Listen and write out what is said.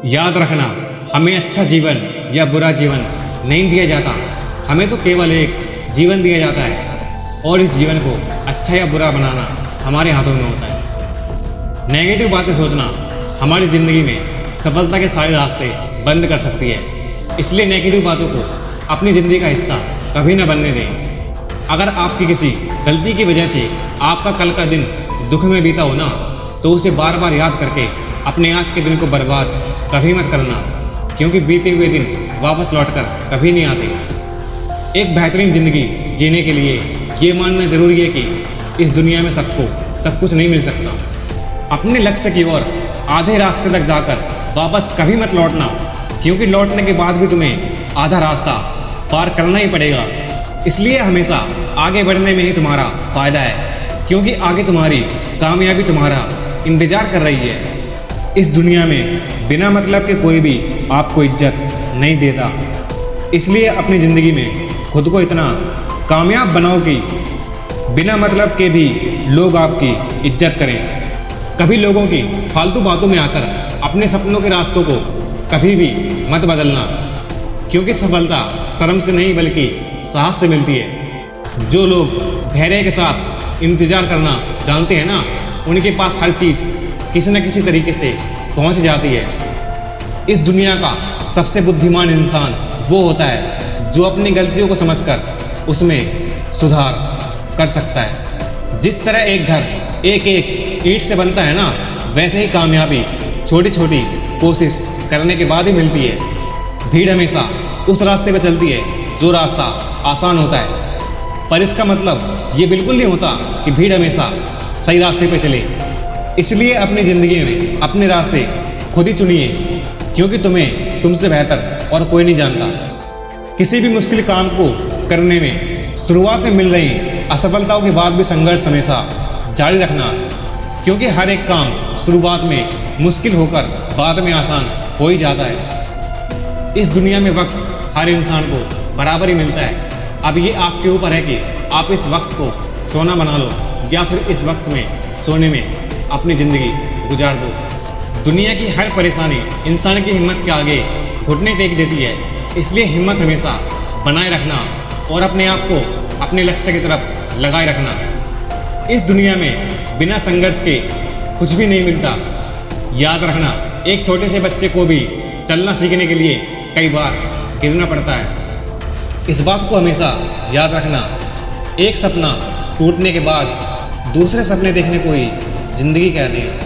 याद रखना, हमें अच्छा जीवन या बुरा जीवन नहीं दिया जाता, हमें तो केवल एक जीवन दिया जाता है और इस जीवन को अच्छा या बुरा बनाना हमारे हाथों में होता है। नेगेटिव बातें सोचना हमारी ज़िंदगी में सफलता के सारे रास्ते बंद कर सकती है, इसलिए नेगेटिव बातों को अपनी ज़िंदगी का हिस्सा कभी न बनने दें। अगर आपकी किसी गलती की वजह से आपका कल का दिन दुख में बीता हो ना, तो उसे बार बार याद करके अपने आज के दिन को बर्बाद कभी मत करना, क्योंकि बीते हुए दिन वापस लौटकर कभी नहीं आते। एक बेहतरीन ज़िंदगी जीने के लिए ये मानना ज़रूरी है कि इस दुनिया में सबको सब कुछ नहीं मिल सकता। अपने लक्ष्य की ओर आधे रास्ते तक जाकर वापस कभी मत लौटना, क्योंकि लौटने के बाद भी तुम्हें आधा रास्ता पार करना ही पड़ेगा। इसलिए हमेशा आगे बढ़ने में ही तुम्हारा फ़ायदा है, क्योंकि आगे तुम्हारी कामयाबी तुम्हारा इंतज़ार कर रही है। इस दुनिया में बिना मतलब के कोई भी आपको इज्जत नहीं देता, इसलिए अपनी ज़िंदगी में खुद को इतना कामयाब बनाओ कि बिना मतलब के भी लोग आपकी इज्जत करें। कभी लोगों की फालतू बातों में आकर अपने सपनों के रास्तों को कभी भी मत बदलना, क्योंकि सफलता शर्म से नहीं बल्कि साहस से मिलती है। जो लोग धैर्य के साथ इंतज़ार करना जानते हैं ना, उनके पास हर चीज़ किसी न किसी तरीके से पहुंच जाती है। इस दुनिया का सबसे बुद्धिमान इंसान वो होता है जो अपनी गलतियों को समझकर उसमें सुधार कर सकता है। जिस तरह एक घर एक एक ईंट से बनता है ना, वैसे ही कामयाबी छोटी छोटी कोशिश करने के बाद ही मिलती है। भीड़ हमेशा उस रास्ते पर चलती है जो रास्ता आसान होता है, पर इसका मतलब ये बिल्कुल नहीं होता कि भीड़ हमेशा सही रास्ते पर चले। इसलिए अपनी ज़िंदगी में अपने रास्ते खुद ही चुनिए, क्योंकि तुम्हें तुमसे बेहतर और कोई नहीं जानता। किसी भी मुश्किल काम को करने में शुरुआत में मिल रही असफलताओं के बाद भी संघर्ष हमेशा जारी रखना, क्योंकि हर एक काम शुरुआत में मुश्किल होकर बाद में आसान हो ही जाता है। इस दुनिया में वक्त हर इंसान को बराबर ही मिलता है। अब ये आपके ऊपर है कि आप इस वक्त को सोना बना लो या फिर इस वक्त में सोने में अपनी ज़िंदगी गुजार दो। दुनिया की हर परेशानी इंसान की हिम्मत के आगे घुटने टेक देती है, इसलिए हिम्मत हमेशा बनाए रखना और अपने आप को अपने लक्ष्य की तरफ लगाए रखना। इस दुनिया में बिना संघर्ष के कुछ भी नहीं मिलता। याद रखना, एक छोटे से बच्चे को भी चलना सीखने के लिए कई बार गिरना पड़ता है। इस बात को हमेशा याद रखना, एक सपना टूटने के बाद दूसरे सपने देखने को ही ज़िंदगी कहते हैं।